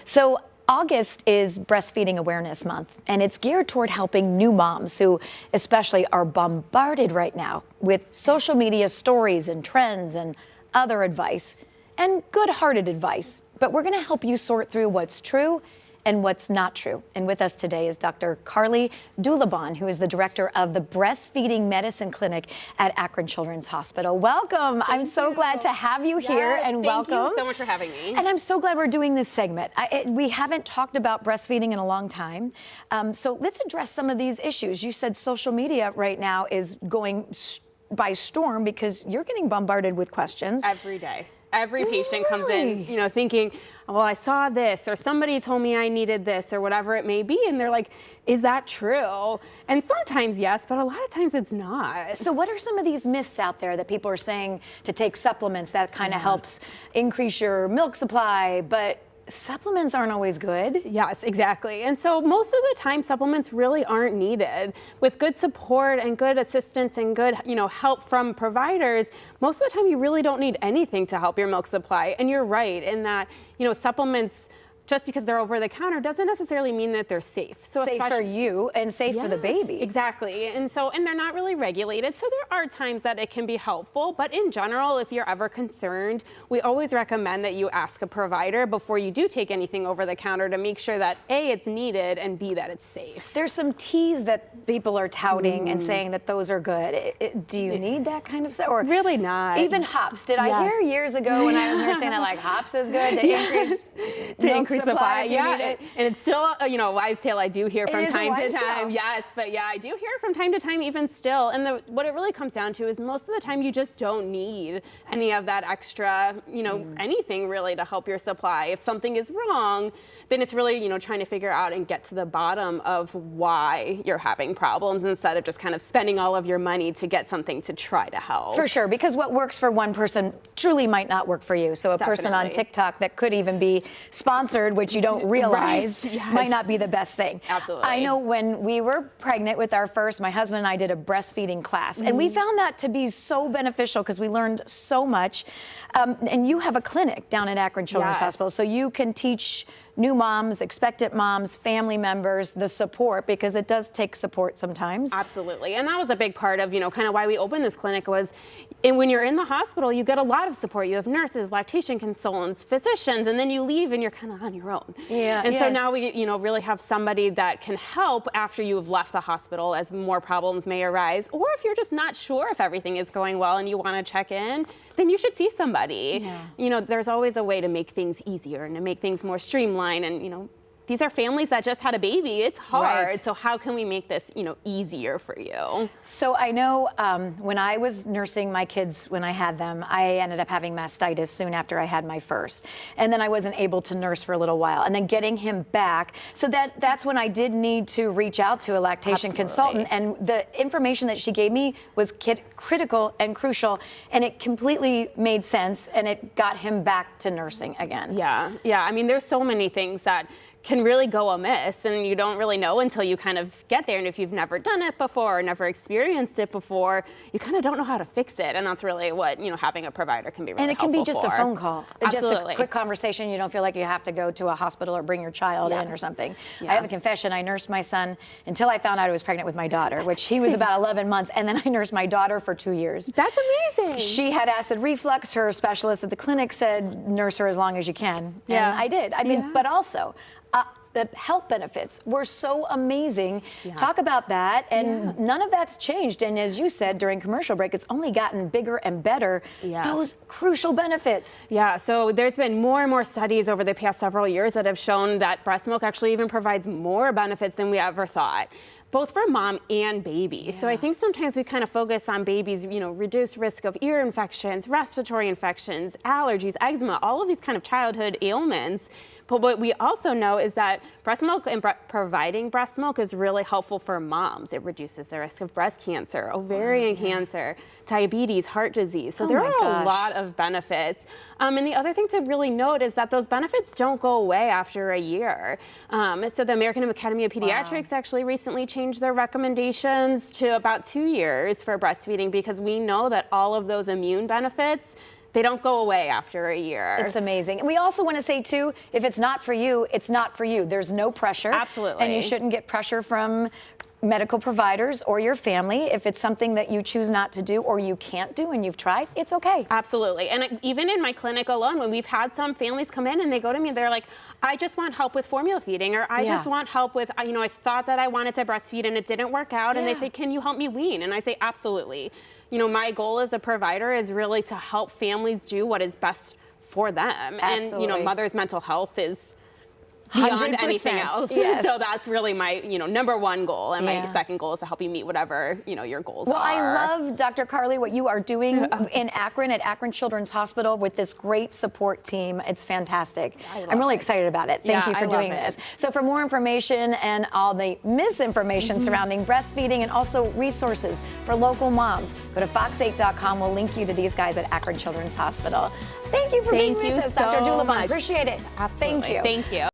So August is Breastfeeding Awareness Month, and it's geared toward helping new moms who especially are bombarded right now with social media stories and trends and other advice, and good-hearted advice. But we're going to help you sort through what's true and what's not true. And with us today is Dr. Carly Dulabon, who is the director of the Breastfeeding Medicine Clinic at Akron Children's Hospital. Welcome. I'm so glad to have you here, and welcome. Thank you so much for having me. And I'm so glad we're doing this segment. We haven't talked about breastfeeding in a long time. So let's address some of these issues. You said social media right now is going by storm because you're getting bombarded with questions. Every day. Every patient comes in, thinking, well, I saw this, or somebody told me I needed this, or whatever it may be. And they're like, is that true? And sometimes yes, but a lot of times it's not. So what are some of these myths out there that people are saying to take supplements that kind of helps increase your milk supply, but supplements aren't always good? Yes, exactly. And so most of the time supplements really aren't needed. With good support and good assistance and good, help from providers, most of the time you really don't need anything to help your milk supply. And you're right in that, supplements, just because they're over the counter doesn't necessarily mean that they're safe. So safe for you and safe for the baby. Exactly. And they're not really regulated. So there are times that it can be helpful, but in general, if you're ever concerned, we always recommend that you ask a provider before you do take anything over the counter to make sure that A, it's needed, and B, that it's safe. There's some teas that people are touting and saying that those are good. Do you need that kind of stuff? Or really not. Even hops. Did I hear years ago when I was nursing that like hops is good to increase supply, and it's still a wives' tale I do hear from time to time. Yes, but I do hear it from time to time even still. And what it really comes down to is most of the time you just don't need any of that extra, anything really to help your supply. If something is wrong, then it's really, trying to figure out and get to the bottom of why you're having problems instead of just kind of spending all of your money to get something to try to help. For sure, because what works for one person truly might not work for you. So a person on TikTok that could even be sponsored, which you don't realize might not be the best thing. Absolutely. I know when we were pregnant with our first, my husband and I did a breastfeeding class, and we found that to be so beneficial because we learned so much. And you have a clinic down at Akron Children's Hospital, so you can teach new moms, expectant moms, family members, the support, because it does take support sometimes. Absolutely. And that was a big part of, kind of why we opened this clinic was, and when you're in the hospital, you get a lot of support. You have nurses, lactation consultants, physicians, and then you leave and you're kind of on your own. Yeah. And so now we, really have somebody that can help after you've left the hospital as more problems may arise. Or if you're just not sure if everything is going well and you want to check in, then you should see somebody. Yeah. There's always a way to make things easier and to make things more streamlined. And, these are families that just had a baby. It's hard. Right. So how can we make this, easier for you? So I know when I was nursing my kids when I had them, I ended up having mastitis soon after I had my first. And then I wasn't able to nurse for a little while. And then getting him back. So that's when I did need to reach out to a lactation consultant. And the information that she gave me was critical and crucial. And it completely made sense. And it got him back to nursing again. Yeah. Yeah. I mean, there's so many things that can really go amiss, and you don't really know until you kind of get there. And if you've never done it before or never experienced it before, you kind of don't know how to fix it. And that's really what, having a provider can be really helpful. And it can be just a phone call. Absolutely. Just a quick conversation. You don't feel like you have to go to a hospital or bring your child in or something. Yeah. I have a confession. I nursed my son until I found out I was pregnant with my daughter, which he was about 11 months. And then I nursed my daughter for 2 years. That's amazing. She had acid reflux. Her specialist at the clinic said, nurse her as long as you can. Yeah. And I did. I mean, but also, the health benefits were so amazing. Yeah. Talk about that. And none of that's changed. And as you said during commercial break, it's only gotten bigger and better. Yeah. Those crucial benefits. Yeah, so there's been more and more studies over the past several years that have shown that breast milk actually even provides more benefits than we ever thought, both for mom and baby. Yeah. So I think sometimes we kind of focus on babies, reduced risk of ear infections, respiratory infections, allergies, eczema, all of these kind of childhood ailments. But what we also know is that breast milk and providing breast milk is really helpful for moms. It reduces the risk of breast cancer, ovarian cancer, diabetes, heart disease. So there are a lot of benefits. And the other thing to really note is that those benefits don't go away after a year. So the American Academy of Pediatrics actually recently changed their recommendations to about 2 years for breastfeeding because we know that all of those immune benefits, they don't go away after a year. It's amazing. And we also want to say, too, if it's not for you, it's not for you. There's no pressure. Absolutely. And you shouldn't get pressure from medical providers or your family. If it's something that you choose not to do or you can't do and you've tried, it's okay. Absolutely. And even in my clinic alone, when we've had some families come in and they go to me, they're like, I just want help with formula feeding, or I just want help with, you know, I thought that I wanted to breastfeed and it didn't work out. And they say, can you help me wean? And I say, absolutely. You know, my goal as a provider is really to help families do what is best for them. Absolutely. And, you know, mother's mental health is beyond 100%. anything else. Yes. So that's really my, you know, number one goal. And my second goal is to help you meet whatever, you know, your goals are. Well, I love, Dr. Carly, what you are doing in Akron at Akron Children's Hospital with this great support team. It's fantastic. I'm really excited about it. Thank you for doing this. So for more information and all the misinformation surrounding breastfeeding and also resources for local moms, go to fox8.com. We'll link you to these guys at Akron Children's Hospital. Thank you for being with us, Dr. Dulabon. Appreciate it. Absolutely. Thank you. Thank you.